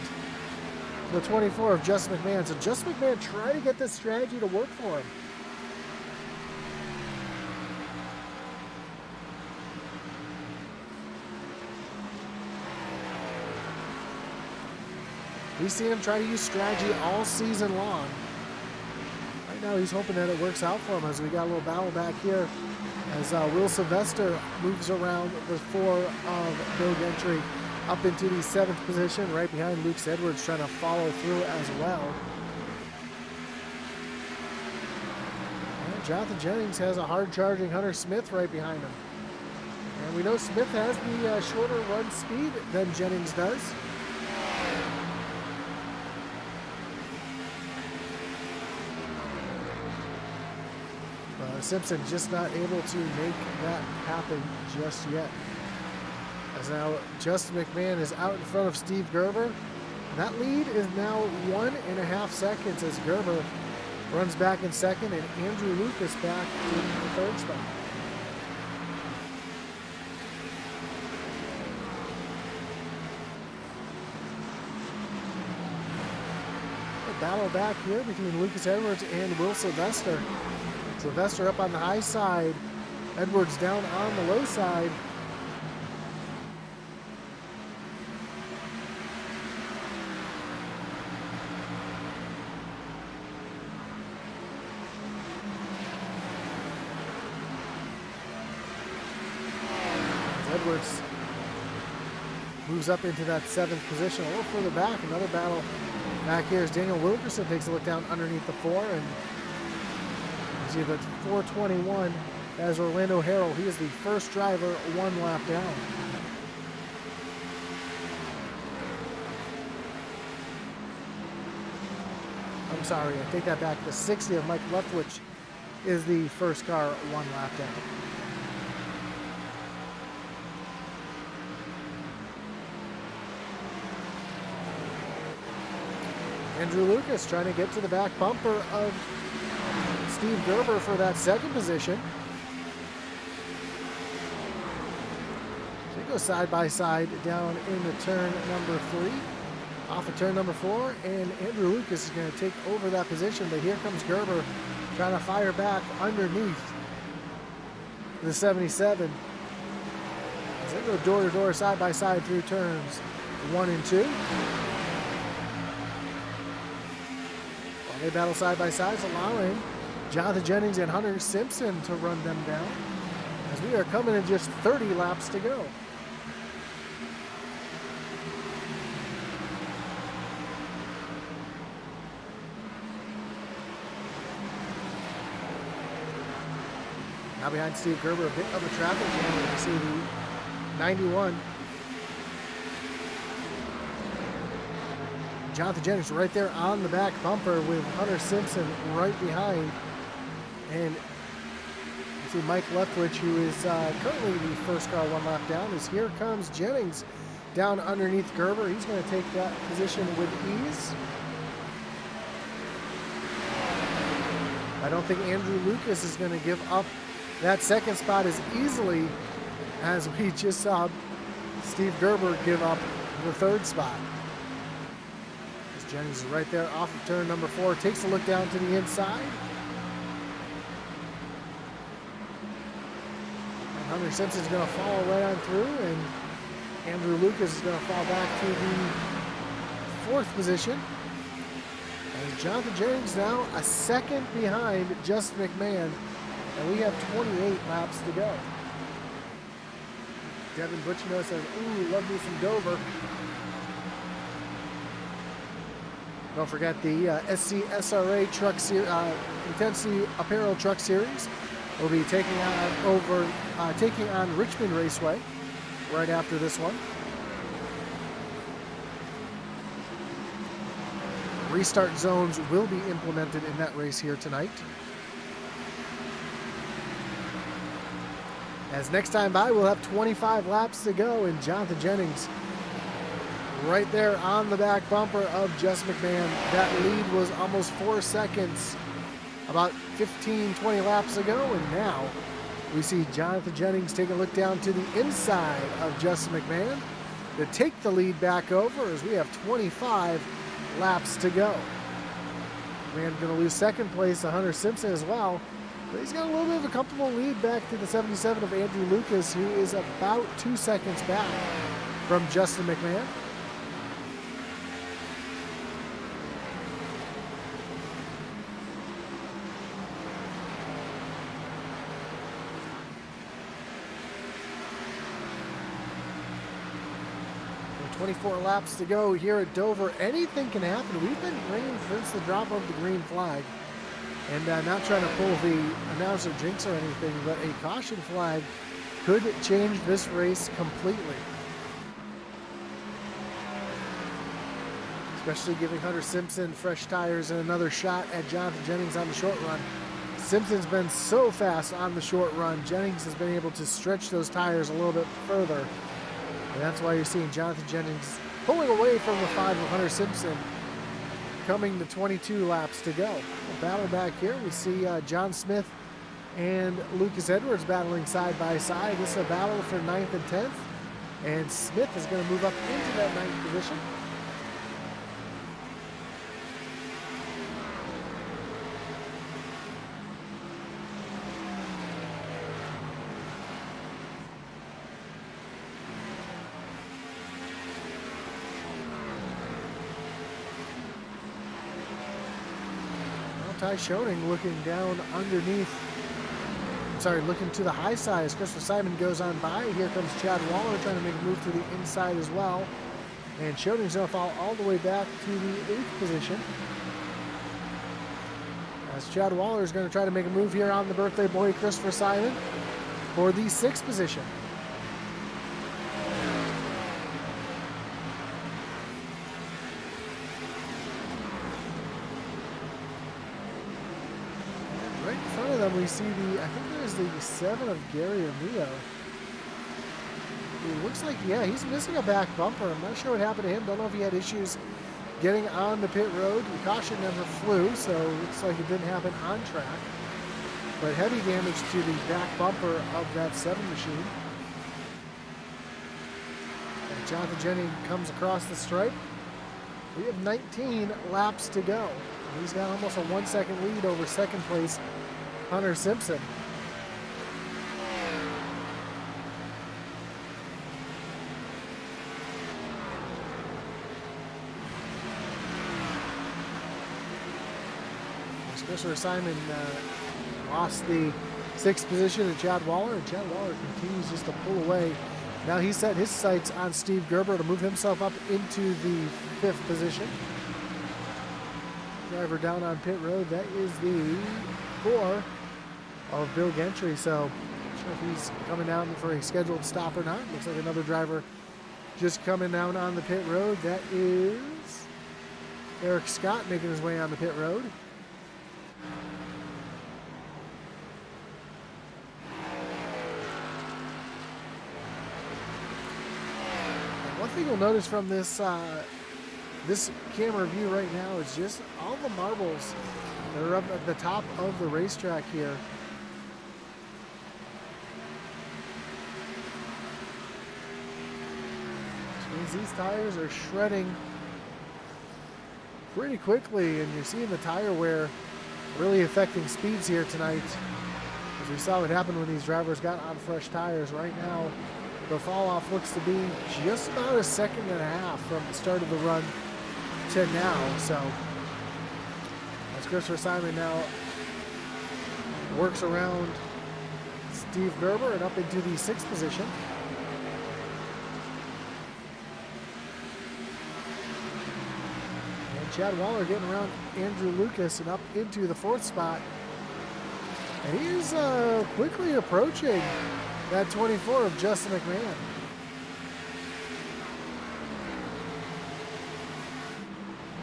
[SPEAKER 1] the 24 of Justin McMahon. So Justin McMahon trying to get this strategy to work for him. We've seen him try to use strategy all season long. Right now he's hoping that it works out for him as we got a little battle back here as Will Sylvester moves around the 4 of Bill Gentry up into the 7th position, right behind Luke Edwards, trying to follow through as well. And Jonathan Jennings has a hard-charging Hunter Smith right behind him. And we know Smith has the shorter run speed than Jennings does. Simpson just not able to make that happen just yet. As now Justin McMahon is out in front of Steve Gerber. That lead is now 1.5 seconds as Gerber runs back in 2nd and Andrew Lucas back in the 3rd spot. A battle back here between Lucas Edwards and Will Sylvester. Sylvester up on the high side, Edwards down on the low side. Edwards moves up into that 7th position, a little further back. Another battle back here as Daniel Wilkerson takes a look down underneath the 4, and you see the 4:21 as Orlando Harrell. He is the first driver 1 lap down. I'm sorry, I take that back. The 60 of Mike Leftwich is the first car 1 lap down. Andrew Lucas trying to get to the back bumper of Steve Gerber for that 2nd position. So they go side by side down into turn number 3, off of turn number 4, and Andrew Lucas is going to take over that position, but here comes Gerber trying to fire back underneath the 77. As they go door to door, side by side through turns 1 and 2. While they battle side by side, allowing Jonathan Jennings and Hunter Simpson to run them down as we are coming in just 30 laps to go. Now behind Steve Gerber, a bit of a traffic jam. You see the 91. Jonathan Jennings right there on the back bumper with Hunter Simpson right behind. And you see Mike Leftwich, who is currently the first car 1 lap down, as here comes Jennings down underneath Gerber. He's going to take that position with ease. I don't think Andrew Lucas is going to give up that 2nd spot as easily as we just saw Steve Gerber give up the 3rd spot. As Jennings is right there off of turn number 4, takes a look down to the inside. Hunter Simpson is going to follow right on through, and Andrew Lucas is going to fall back to the 4th position. As Jonathan Jennings now a 2nd behind Justin McMahon, and we have 28 laps to go. Devin Butchino says, ooh, love me some Dover. Don't forget the SCSRA Truck Intensity Apparel Truck Series will be taking on Richmond Raceway right after this one. Restart zones will be implemented in that race here tonight. As next time by, we'll have 25 laps to go, and Jonathan Jennings right there on the back bumper of Justin McMahon. That lead was almost 4 seconds about 15, 20 laps ago, and now We see Jonathan Jennings take a look down to the inside of Justin McMahon to take the lead back over as we have 25 laps to go. McMahon going to lose second place to Hunter Simpson as well. But he's got a little bit of a comfortable lead back to the 77 of Andrew Lucas, who is about 2 seconds back from Justin McMahon. With 24 laps to go here at Dover. Anything can happen. We've been ringing since the drop of the green flag. And not trying to pull the announcer jinx or anything, but a caution flag could change this race completely. Especially giving Hunter Simpson fresh tires and another shot at Jonathan Jennings on the short run. Simpson's been so fast on the short run. Jennings has been able to stretch those tires a little bit further. And that's why you're seeing Jonathan Jennings pulling away from the 5 of Hunter Simpson, coming to 22 laps to go. A battle back here. We see John Smith and Lucas Edwards battling side by side. This is a battle for 9th and 10th. And Smith is going to move up into that 9th position. Ty Shoney looking down underneath, looking to the high side as Christopher Simon goes on by. Here comes Chad Waller trying to make a move to the inside as well. And Shoney's going to fall all the way back to the 8th position. As Chad Waller is going to try to make a move here on the birthday boy, Christopher Simon, for the 6th position. We see I think there's the 7 of Gary Armillo. It looks like, yeah, he's missing a back bumper. I'm not sure what happened to him. Don't know if he had issues getting on the pit road. The caution never flew, so it looks like it didn't happen on track. But heavy damage to the back bumper of that 7 machine. And Jonathan Jennings comes across the stripe. We have 19 laps to go. He's got almost a 1 second lead over second place Hunter Simpson. Christopher Simon lost the 6th position to Chad Waller, and Chad Waller continues just to pull away. Now he set his sights on Steve Gerber to move himself up into the 5th position. Driver down on pit road. That is the 4 of Bill Gentry, so not sure if he's coming down for a scheduled stop or not. Looks like another driver just coming down on the pit road. That is Eric Scott making his way on the pit road. And one thing you'll notice from this this camera view right now is just all the marbles that are up at the top of the racetrack here. These tires are shredding pretty quickly, and you're seeing the tire wear really affecting speeds here tonight. As we saw what happened when these drivers got on fresh tires. Right now, the fall off looks to be just about 1.5 seconds from the start of the run to now. So as Christopher Simon now works around Steve Gerber and up into the 6th position. Chad Waller getting around Andrew Lucas and up into the 4th spot. And he's quickly approaching that 24 of Justin McMahon.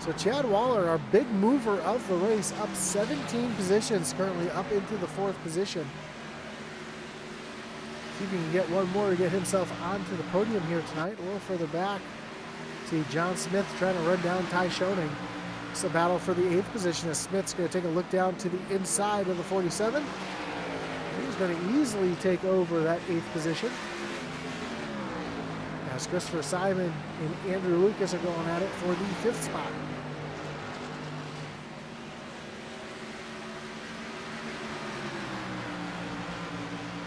[SPEAKER 1] So Chad Waller, our big mover of the race, up 17 positions, currently up into the 4th position. See if he can get one more to get himself onto the podium here tonight. A little further back, see John Smith trying to run down Ty Shoney. It's a battle for the 8th position as Smith's going to take a look down to the inside of the 47. He's going to easily take over that 8th position. As Christopher Simon and Andrew Lucas are going at it for the 5th spot.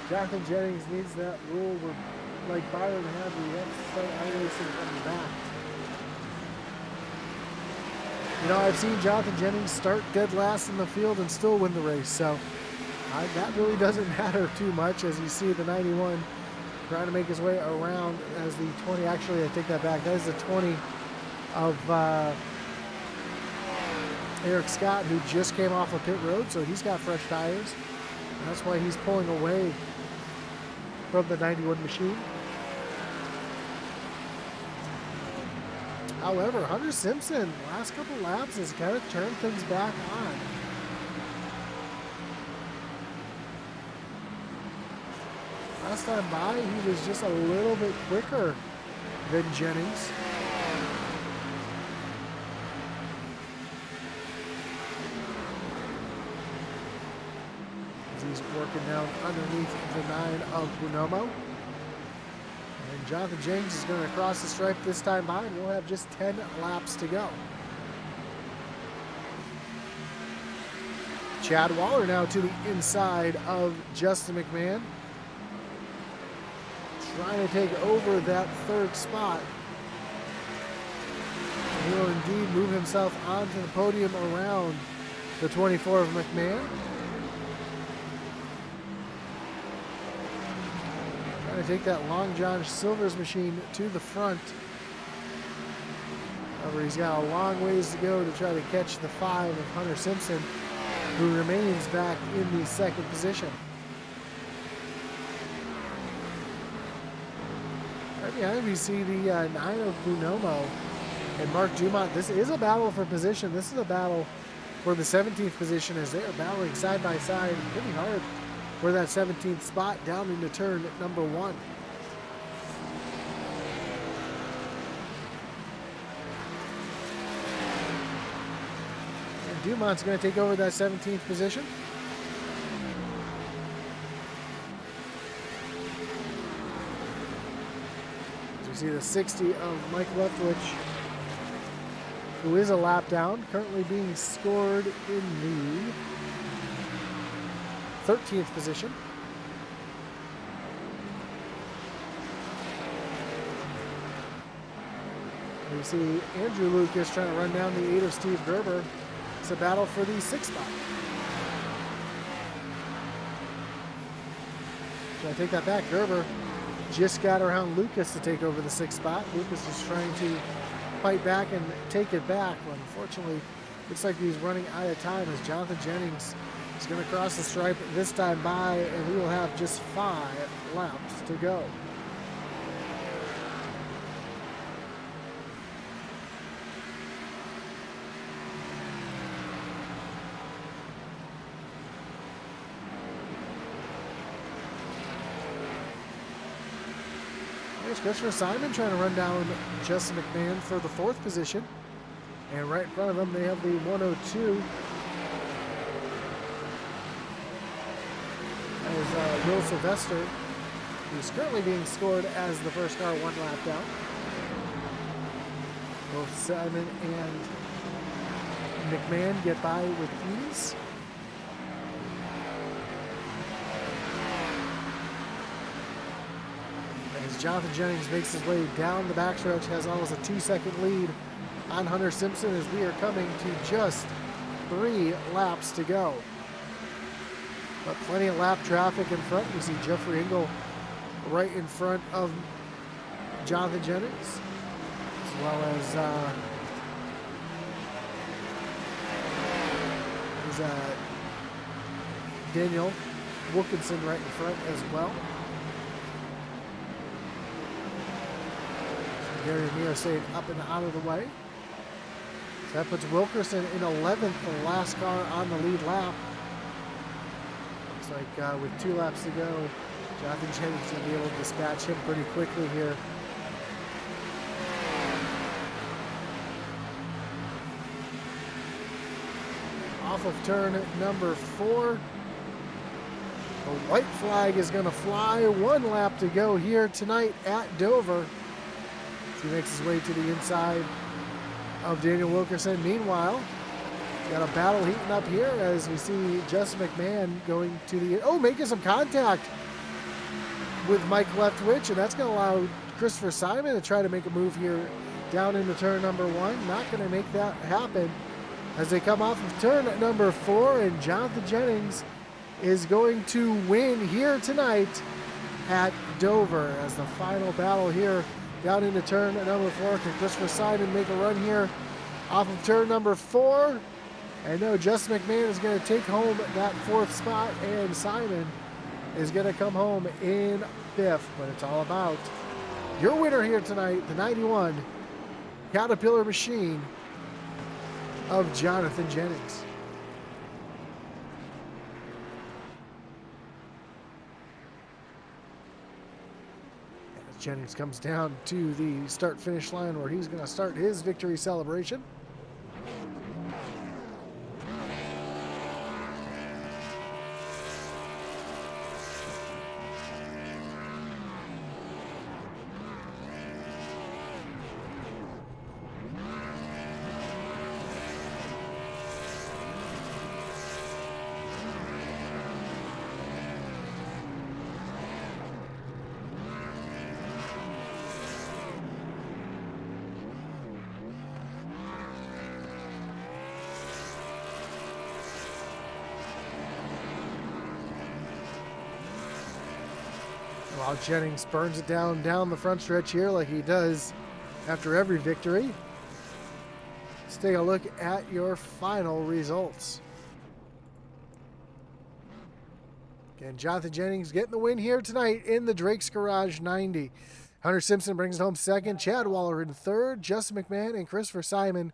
[SPEAKER 1] Jonathan Jennings needs that rule where, like Byron had, we have to start iRacing from the back. You know, I've seen Jonathan Jennings start dead last in the field and still win the race, so that really doesn't matter too much. As you see the 91 trying to make his way around as the 20, actually I take that back, that is the 20 of Eric Scott, who just came off of pit road, so he's got fresh tires. And that's why he's pulling away from the 91 machine. However, Hunter Simpson, last couple laps, has kind of turned things back on. Last time by, he was just a little bit quicker than Jennings. As he's working down underneath the 9 of Bonomo. And Jonathan Jennings is going to cross the stripe this time by, and we'll have just 10 laps to go. Chad Waller now to the inside of Justin McMahon, trying to take over that 3rd spot. He will indeed move himself onto the podium around the 24 of McMahon. Trying to take that Long John Silver's machine to the front. However, he's got a long ways to go to try to catch the 5 of Hunter Simpson, who remains back in the 2nd position. Right behind we see the 9 of Bonomo and Mark Dumont. This is a battle for position. This is a battle for the 17th position as they are battling side by side pretty hard for that 17th spot down into turn number 1. And Dumont's going to take over that 17th position. As we see the 60 of Mike Leftwich, who is a lap down, currently being scored in the 13th position. We see Andrew Lucas trying to run down the 8 of Steve Gerber. It's a battle for the 6th spot. Should I take that back? Gerber just got around Lucas to take over the 6th spot. Lucas is trying to fight back and take it back. But unfortunately, looks like he's running out of time as Jonathan Jennings is going to cross the stripe this time by, and we will have just 5 laps to go. There's Christopher Simon trying to run down Justin McMahon for the 4th position. And right in front of them, they have the 102. As Will Sylvester, who's currently being scored as the first car 1 lap down. Both Simon and McMahon get by with ease. As Jonathan Jennings makes his way down the backstretch, has almost a 2-second lead on Hunter Simpson as we are coming to just 3 laps to go. But plenty of lap traffic in front. You see Jeffrey Engel right in front of Jonathan Jennings, as well as Daniel Wilkinson right in front as well. Gary Amir stayed up and out of the way. So that puts Wilkerson in 11th, the last car on the lead lap. Looks like with 2 laps to go, Jonathan Jennings will be able to dispatch him pretty quickly here. Off of turn number 4, the white flag is going to fly. 1 lap to go here tonight at Dover. As he makes his way to the inside of Daniel Wilkerson. Meanwhile, got a battle heating up here as we see Justin McMahon going to the... making some contact with Mike Leftwich, and that's going to allow Christopher Simon to try to make a move here down into turn number 1. Not going to make that happen as they come off of turn number 4, and Jonathan Jennings is going to win here tonight at Dover as the final battle here down into turn number 4. Can Christopher Simon make a run here off of turn number 4? I know Justin McMahon is going to take home that 4th spot, and Simon is going to come home in 5th, but it's all about your winner here tonight, the 91 Caterpillar machine of Jonathan Jennings. As Jennings comes down to the start-finish line where he's going to start his victory celebration. While Jennings burns it down the front stretch here like he does after every victory. Let's take a look at your final results. Again, Jonathan Jennings getting the win here tonight in the Drake's Garage 90. Hunter Simpson brings it home 2nd. Chad Waller in 3rd. Justin McMahon and Christopher Simon,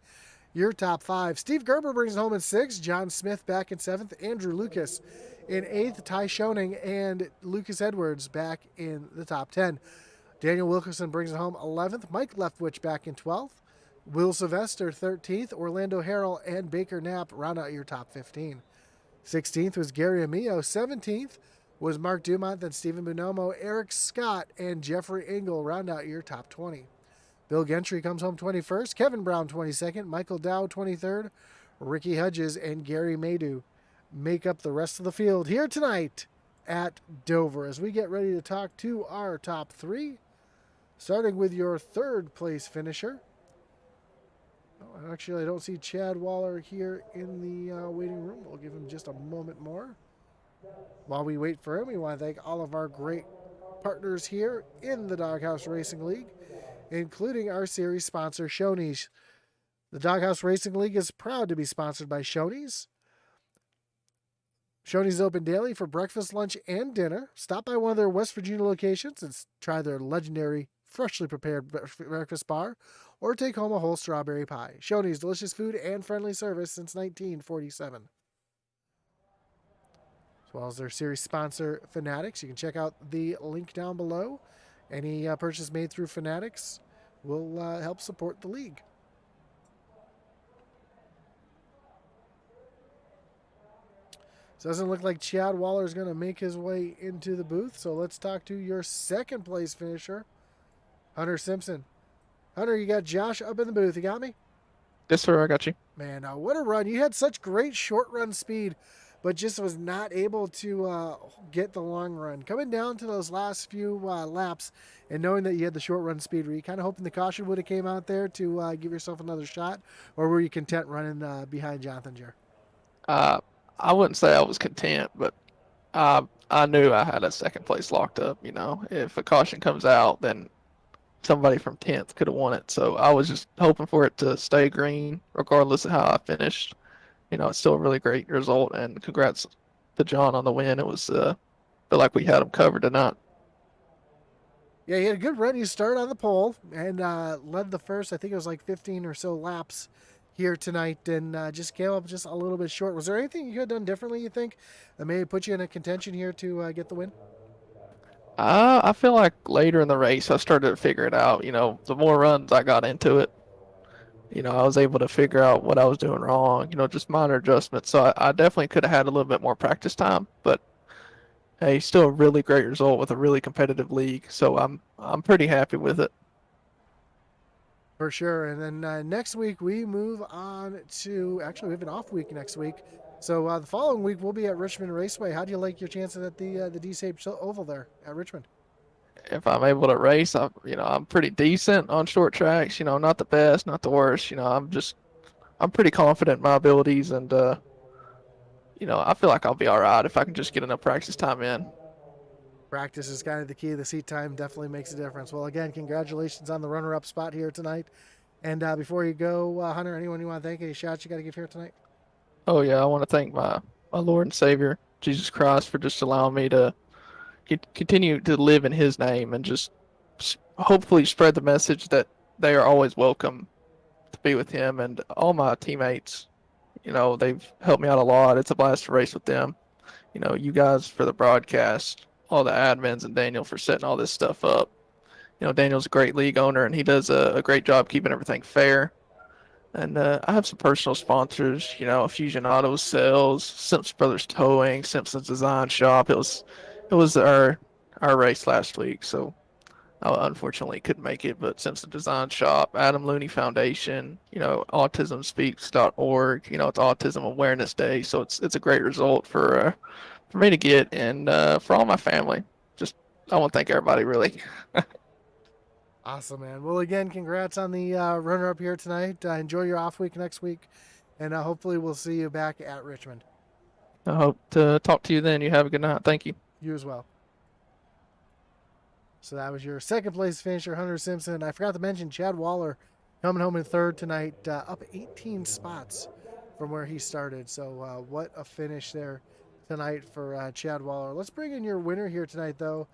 [SPEAKER 1] your top 5. Steve Gerber brings it home in 6th. John Smith back in 7th. Andrew Lucas in 8th, Ty Schoening and Lucas Edwards back in the top 10. Daniel Wilkerson brings it home 11th. Mike Leftwich back in 12th. Will Sylvester 13th. Orlando Harrell and Baker Knapp round out your top 15. 16th was Gary Amio. 17th was Mark Dumont, then Stephen Bonomo, Eric Scott, and Jeffrey Engel round out your top 20. Bill Gentry comes home 21st. Kevin Brown 22nd. Michael Dow 23rd. Ricky Hudges and Gary Maydew make up the rest of the field here tonight at Dover as we get ready to talk to our top 3, starting with your 3rd place finisher. Actually, I don't see Chad Waller here in the waiting room. We'll give him just a moment more. While we wait for him, we want to thank all of our great partners here in the Doghouse Racing League, including our series sponsor, Shoney's. The Doghouse Racing League is proud to be sponsored by Shoney's. Shoney's open daily for breakfast, lunch, and dinner. Stop by one of their West Virginia locations and try their legendary, freshly prepared breakfast bar, or take home a whole strawberry pie. Shoney's, delicious food and friendly service since 1947. As well as their series sponsor, Fanatics. You can check out the link down below. Any purchase made through Fanatics will help support the league. Doesn't look like Chad Waller is going to make his way into the booth. So let's talk to your 2nd place finisher, Hunter Simpson. Hunter, you got Josh up in the booth. You got me?
[SPEAKER 2] Yes, sir. I got you.
[SPEAKER 1] Man, what a run. You had such great short run speed, but just was not able to get the long run. Coming down to those last few laps and knowing that you had the short run speed, were you kind of hoping the caution would have came out there to give yourself another shot? Or were you content running behind Jonathan Jer?
[SPEAKER 2] I wouldn't say I was content, but I knew I had a 2nd place locked up. You know, if a caution comes out, then somebody from 10th could have won it. So I was just hoping for it to stay green, regardless of how I finished. You know, it's still a really great result, and congrats to John on the win. It was feel like we had him covered tonight.
[SPEAKER 1] Yeah, he had a good run. He started on the pole and led the first, I think it was like 15 or so laps here tonight, and just came up just a little bit short. Was there anything you could have done differently, you think, that may put you in a contention here to get the win?
[SPEAKER 2] I feel like later in the race, I started to figure it out. You know, the more runs I got into it, you know, I was able to figure out what I was doing wrong, you know, just minor adjustments. So I definitely could have had a little bit more practice time, but hey, still a really great result with a really competitive league. So I'm pretty happy with it.
[SPEAKER 1] For sure. And then next week we move on to actually we have an off week next week. So the following week we'll be at Richmond Raceway. How do you like your chances at the D-shaped oval there at Richmond?
[SPEAKER 2] If I'm able to race, I'm pretty decent on short tracks. Not the best, not the worst. I'm pretty confident in my abilities, and I feel like I'll be all right if I can just get enough practice time in.
[SPEAKER 1] Practice is kind of the key. The seat time definitely makes a difference. Well, again, congratulations on the runner-up spot here tonight. And before you go, Hunter, anyone you want to thank? Any shots you got to give here tonight?
[SPEAKER 2] Oh yeah, I want to thank my Lord and Savior Jesus Christ for just allowing me to continue to live in His name and just hopefully spread the message that they are always welcome to be with Him, and all my teammates. They've helped me out a lot. It's a blast to race with them. You guys for the broadcast, all the admins, and Daniel for setting all this stuff up. Daniel's a great league owner, and he does a great job keeping everything fair. And I have some personal sponsors, Fusion Auto Sales, Simpson Brothers Towing, Simpson's Design Shop. It was our race last week, so I unfortunately couldn't make it. But Simpson Design Shop, Adam Looney Foundation, autismspeaks.org. It's Autism Awareness Day, so it's a great result for me to get, and for all my family. Just I want to thank everybody really.
[SPEAKER 1] Awesome, man. Well, again, congrats on the runner-up here tonight. Enjoy your off week next week, and hopefully we'll see you back at Richmond.
[SPEAKER 2] I hope to talk to you then. You have a good night. Thank you.
[SPEAKER 1] You as well. So that was your second place finisher, Hunter Simpson. I forgot to mention Chad Waller coming home in third tonight, up 18 spots from where he started. So what a finish there tonight for Chad Waller. Let's bring in your winner here tonight, though.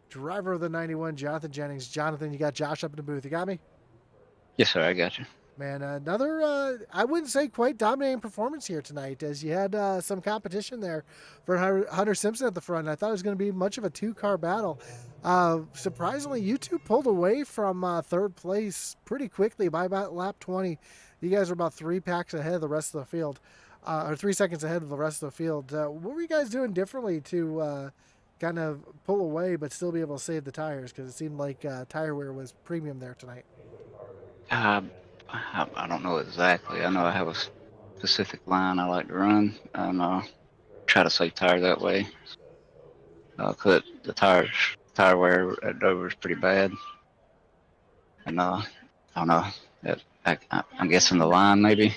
[SPEAKER 1] Driver of the 91, Jonathan Jennings. Jonathan, you got Josh up in the booth. You got me?
[SPEAKER 3] Yes, sir. I got you.
[SPEAKER 1] Man, another, I wouldn't say quite dominating performance here tonight, as you had some competition there for Hunter Simpson at the front. I thought it was going to be much of a two-car battle. Surprisingly, you two pulled away from third place pretty quickly by about lap 20. You guys were about 3 packs ahead of the rest of the field, or 3 seconds ahead of the rest of the field. What were you guys doing differently to kind of pull away but still be able to save the tires? Because it seemed like tire wear was premium there tonight.
[SPEAKER 3] Uh, I don't know exactly. I know I have a specific line I like to run, and try to save tire that way. Cause the tire wear at Dover is pretty bad, and I don't know. I'm guessing the line maybe.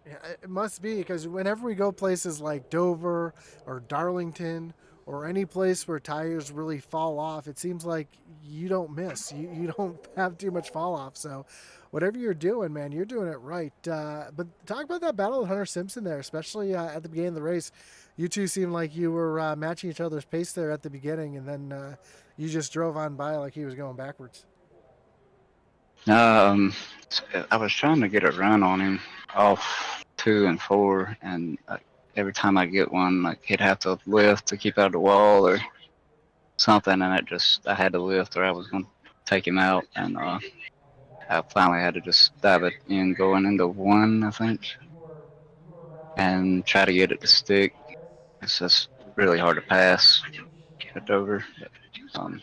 [SPEAKER 1] Yeah, it must be because whenever we go places like Dover or Darlington or any place where tires really fall off, it seems like you don't miss. You don't have too much fall off. So, whatever you're doing, man, you're doing it right. But talk about that battle with Hunter Simpson there, especially at the beginning of the race. You two seemed like you were matching each other's pace there at the beginning, and then you just drove on by like he was going backwards.
[SPEAKER 3] Um, I was trying to get a run on him off 2 and 4, and every time I get one, like he'd have to lift to keep out of the wall or something, and I had to lift or I was gonna take him out, and I finally had to just dive it in going into 1, I think, and try to get it to stick. It's just really hard to pass, get it over. But,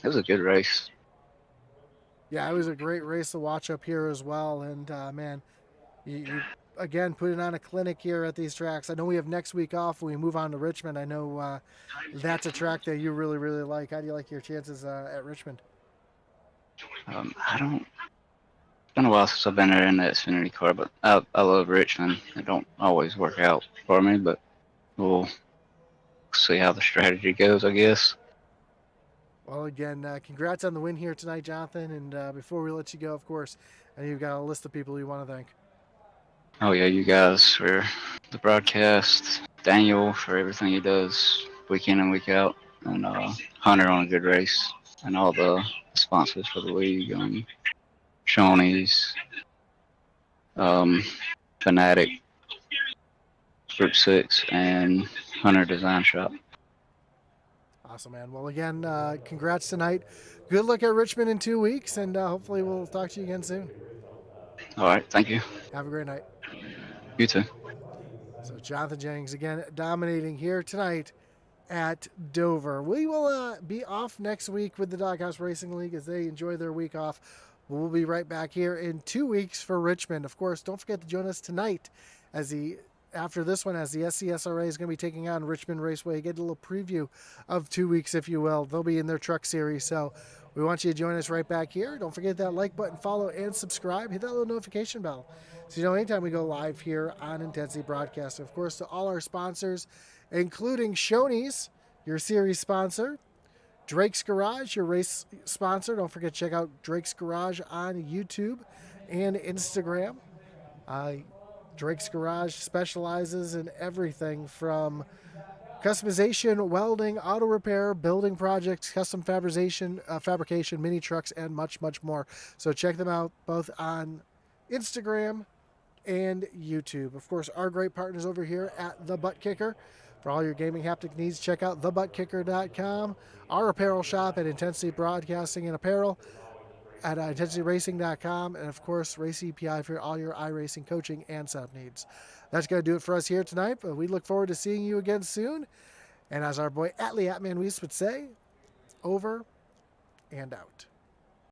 [SPEAKER 3] it was a good race.
[SPEAKER 1] Yeah, it was a great race to watch up here as well. And man, you again putting on a clinic here at these tracks. I know we have next week off when we move on to Richmond. I know that's a track that you really, really like. How do you like your chances at Richmond?
[SPEAKER 3] I don't. It's been a while since I've been there in the Xfinity car, but I love Richmond. It don't always work out for me, but we'll see how the strategy goes, I guess.
[SPEAKER 1] Well, again, congrats on the win here tonight, Jonathan. And before we let you go, of course, I know you've got a list of people you want to thank.
[SPEAKER 3] Oh yeah, you guys for the broadcast, Daniel for everything he does week in and week out, and Hunter on a good race, and all the sponsors for the league, Shoney's, um, Fanatic, Group 6, and Hunter Design Shop.
[SPEAKER 1] Awesome, man. Well, again, congrats tonight. Good luck at Richmond in 2 weeks, and hopefully we'll talk to you again soon.
[SPEAKER 3] All right, thank you.
[SPEAKER 1] Have a great night.
[SPEAKER 3] You too.
[SPEAKER 1] So Jonathan Jennings again dominating here tonight at Dover. We will be off next week with the Doghouse Racing League as they enjoy their week off. We'll be right back here in 2 weeks for Richmond. Of course, don't forget to join us tonight after this one, as the SCSRA is going to be taking on Richmond Raceway. Get a little preview of 2 weeks, if you will. They'll be in their truck series, so we want you to join us right back here. Don't forget that like button, follow, and subscribe. Hit that little notification bell so you know anytime we go live here on Intensity Broadcasting. Of course, to all our sponsors, including Shoney's, your series sponsor, Drake's Garage, your race sponsor. Don't forget to check out Drake's Garage on YouTube and Instagram. Drake's Garage specializes in everything from customization, welding, auto repair, building projects, custom fabrication, mini trucks, and much, much more. So check them out both on Instagram and YouTube. Of course, our great partners over here at The Butt Kicker. For all your gaming haptic needs, check out thebuttkicker.com. Our apparel shop at Intensity Broadcasting and Apparel at intensityracing.com. And, of course, Race EPI for all your iRacing coaching and setup needs. That's going to do it for us here tonight, but we look forward to seeing you again soon. And as our boy Atlee Atman Weiss would say, over and out.